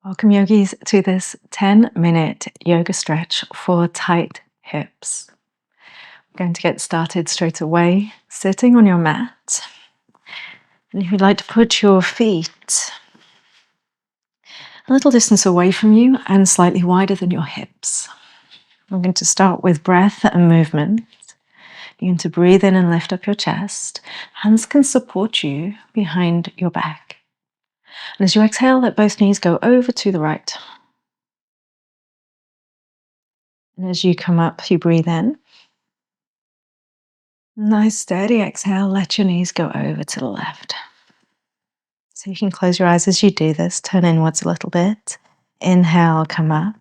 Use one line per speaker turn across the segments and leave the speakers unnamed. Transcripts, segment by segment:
Welcome, yogis, to this 10-minute yoga stretch for tight hips. I'm going to get started straight away, sitting on your mat. And if you'd like to put your feet a little distance away from you and slightly wider than your hips. I'm going to start with breath and movement. You're going to breathe in and lift up your chest. Hands can support you behind your back. And as you exhale, let both knees go over to the right. And as you come up, you breathe in. Nice steady exhale, let your knees go over to the left. So you can close your eyes as you do this, turn inwards a little bit. Inhale, come up.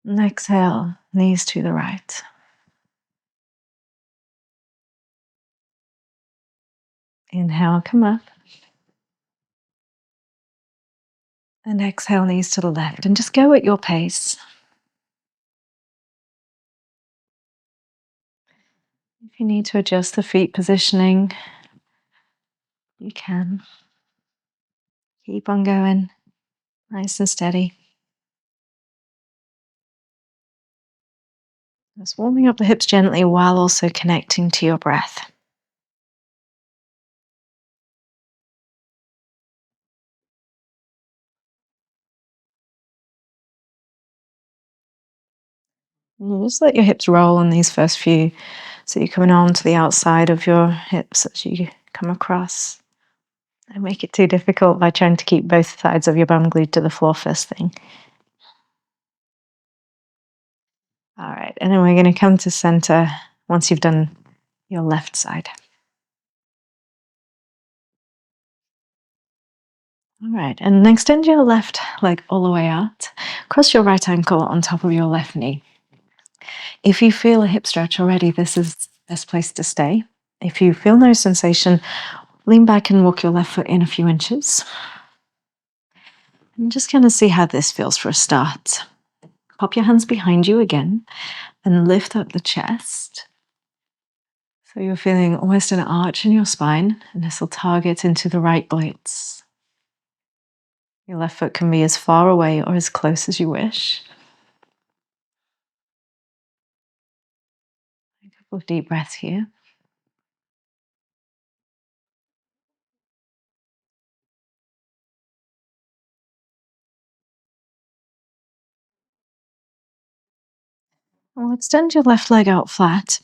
And exhale, knees to the right. Inhale, come up. And exhale, knees to the left. And just go at your pace. If you need to adjust the feet positioning, you can. Keep on going, nice and steady. Just warming up the hips gently while also connecting to your breath. And you just let your hips roll on these first few. So you're coming on to the outside of your hips as you come across. Don't make it too difficult by trying to keep both sides of your bum glued to the floor first thing. All right, and then we're going to come to center once you've done your left side. All right, and then extend your left leg all the way out. Cross your right ankle on top of your left knee. If you feel a hip stretch already, this is the best place to stay. If you feel no sensation, lean back and walk your left foot in a few inches. And just kind of see how this feels for a start. Pop your hands behind you again and lift up the chest. So you're feeling almost an arch in your spine, and this will target into the right glutes. Your left foot can be as far away or as close as you wish. A couple of deep breaths here. Well, extend your left leg out flat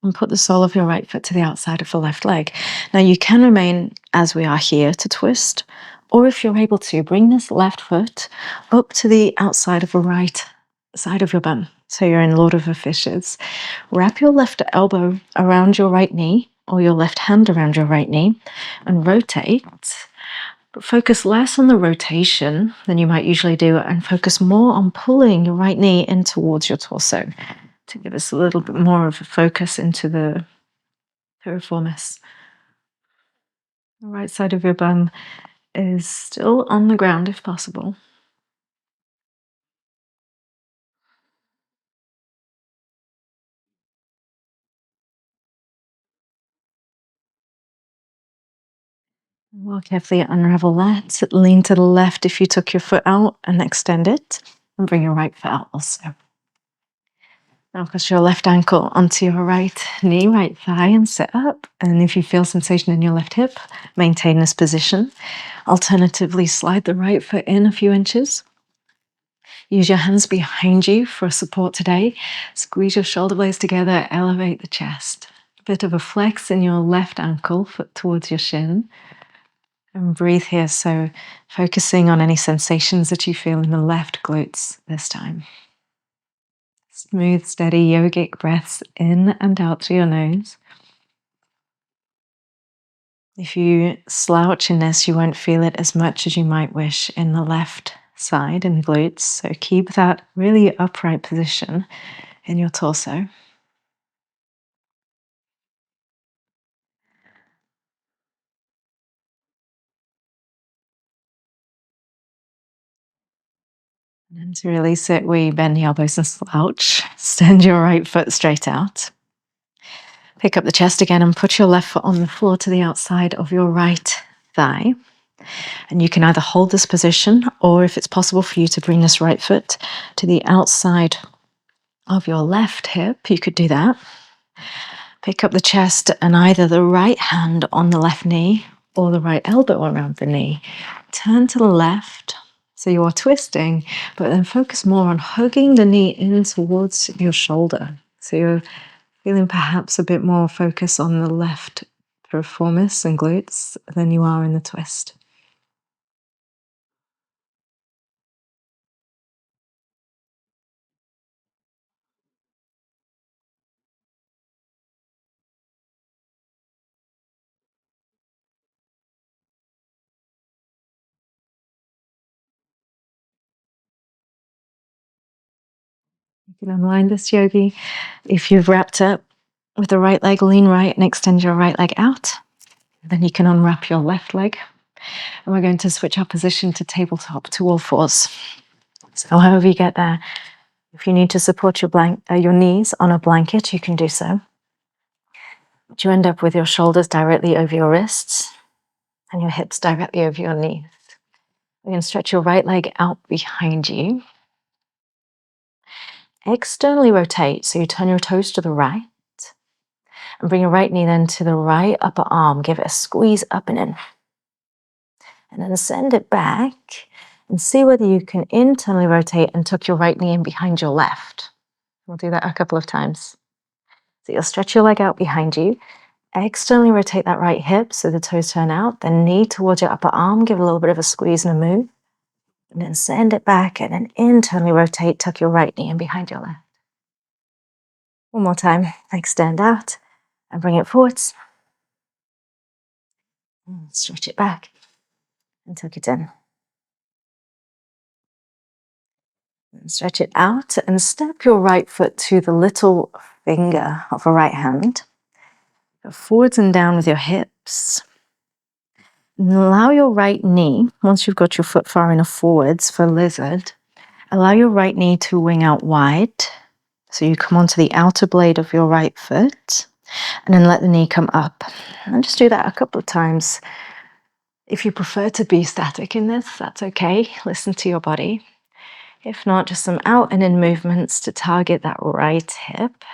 and put the sole of your right foot to the outside of the left leg. Now you can remain as we are here to twist, or if you're able to, bring this left foot up to the outside of the right side of your bum. So you're in Lord of the Fishes. Wrap your left elbow around your right knee or your left hand around your right knee and rotate. But focus less on the rotation than you might usually do and focus more on pulling your right knee in towards your torso to give us a little bit more of a focus into the piriformis. The right side of your bum is still on the ground if possible. We'll carefully unravel that. Lean to the left if you took your foot out and extend it. And bring your right foot out also. Now cross your left ankle onto your right knee, right thigh, and sit up. And if you feel sensation in your left hip, maintain this position. Alternatively, slide the right foot in a few inches. Use your hands behind you for support today. Squeeze your shoulder blades together, elevate the chest. A bit of a flex in your left ankle, foot towards your shin. And breathe here, so focusing on any sensations that you feel in the left glutes this time. Smooth, steady yogic breaths in and out through your nose. If you slouch in this, you won't feel it as much as you might wish in the left side and glutes. So keep that really upright position in your torso. And to release it, we bend the elbows and slouch. Send your right foot straight out. Pick up the chest again and put your left foot on the floor to the outside of your right thigh. And you can either hold this position, or if it's possible for you to bring this right foot to the outside of your left hip, you could do that. Pick up the chest and either the right hand on the left knee or the right elbow around the knee. Turn to the left. So you are twisting, but then focus more on hugging the knee in towards your shoulder. So you're feeling perhaps a bit more focus on the left piriformis and glutes than you are in the twist. You can unwind this, yogi. If you've wrapped up with the right leg, lean right and extend your right leg out. Then you can unwrap your left leg. And we're going to switch our position to tabletop to all fours. So however you get there, if you need to support your knees on a blanket, you can do so. But you end up with your shoulders directly over your wrists and your hips directly over your knees. We're going to stretch your right leg out behind you. Externally rotate, so you turn your toes to the right and bring your right knee then to the right upper arm. Give it a squeeze up and in. And then send it back and see whether you can internally rotate and tuck your right knee in behind your left. We'll do that a couple of times. So you'll stretch your leg out behind you, externally rotate that right hip so the toes turn out, then knee towards your upper arm, give a little bit of a squeeze and a move, and then send it back and then internally rotate, tuck your right knee in behind your left. One more time, extend out and bring it forwards. Stretch it back and tuck it in. And stretch it out and step your right foot to the little finger of a right hand. Go forwards and down with your hips. And allow your right knee, once you've got your foot far enough forwards for lizard, allow your right knee to wing out wide. So you come onto the outer blade of your right foot and then let the knee come up. And just do that a couple of times. If you prefer to be static in this, that's okay. Listen to your body. If not, just some out and in movements to target that right hip.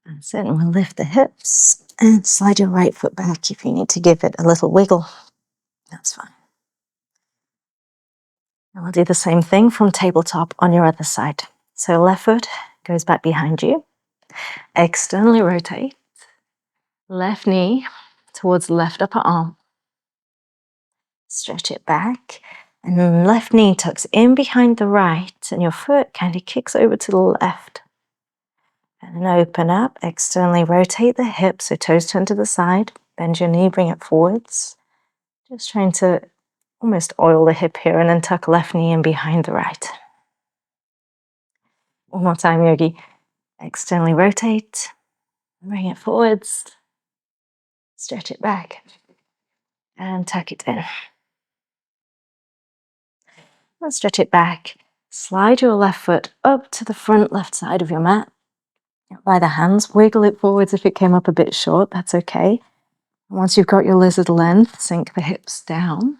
That's it, and we'll lift the hips and slide your right foot back if you need to give it a little wiggle. That's fine. And we'll do the same thing from tabletop on your other side. So left foot goes back behind you. Externally rotate. Left knee towards left upper arm. Stretch it back. And then left knee tucks in behind the right and your foot kind of kicks over to the left. And then open up, externally rotate the hips, so toes turn to the side, bend your knee, bring it forwards. Just trying to almost oil the hip here and then tuck left knee in behind the right. One more time, yogi. Externally rotate, bring it forwards, stretch it back, and tuck it in. And stretch it back. Slide your left foot up to the front left side of your mat. By the hands, wiggle it forwards if it came up a bit short, that's okay. Once you've got your lizard length, sink the hips down.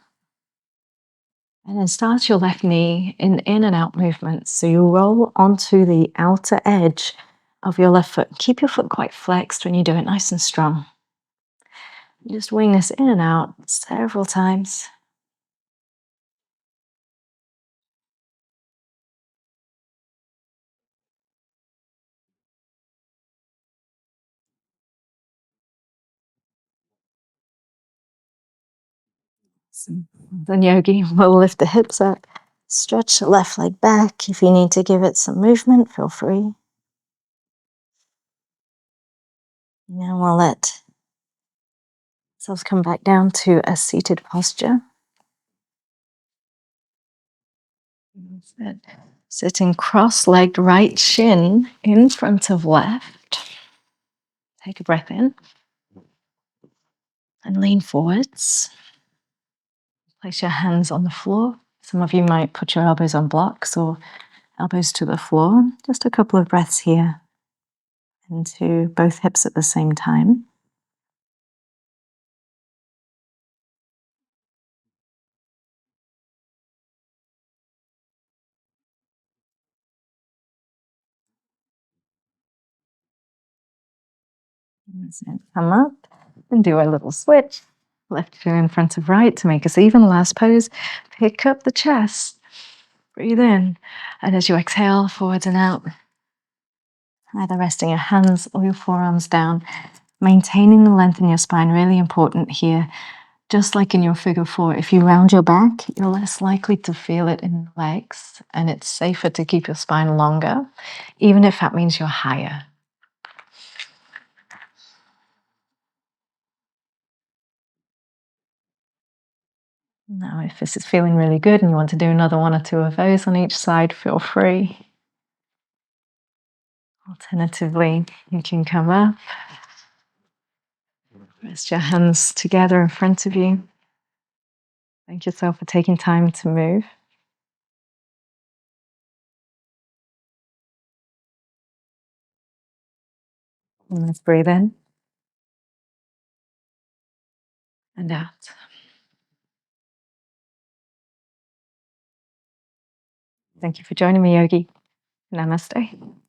And then start your left knee in and out movements. So you roll onto the outer edge of your left foot. Keep your foot quite flexed when you do it, nice and strong. Just wing this in and out several times. Then yogi, we'll lift the hips up. Stretch the left leg back. If you need to give it some movement, feel free. And we'll let ourselves come back down to a seated posture. Sitting cross-legged, right shin in front of left. Take a breath in and lean forwards. Place your hands on the floor. Some of you might put your elbows on blocks or Elbows to the floor. Just a couple of breaths here into both hips at the same time. And come up and do a little switch. Left foot in front of right to make us even. Last pose. Pick up the chest. Breathe in. And as you exhale, forwards and out. Either resting your hands or your forearms down. Maintaining the length in your spine, really important here. Just like in your figure four, if you round your back, you're less likely to feel it in the legs, and it's safer to keep your spine longer, even if that means you're higher. Now, if this is feeling really good and you want to do another one or two of those on each side, feel free. Alternatively, you can come up, rest your hands together in front of you. Thank yourself for taking time to move. And let's breathe in and out. Thank you for joining me, Yogi. Namaste.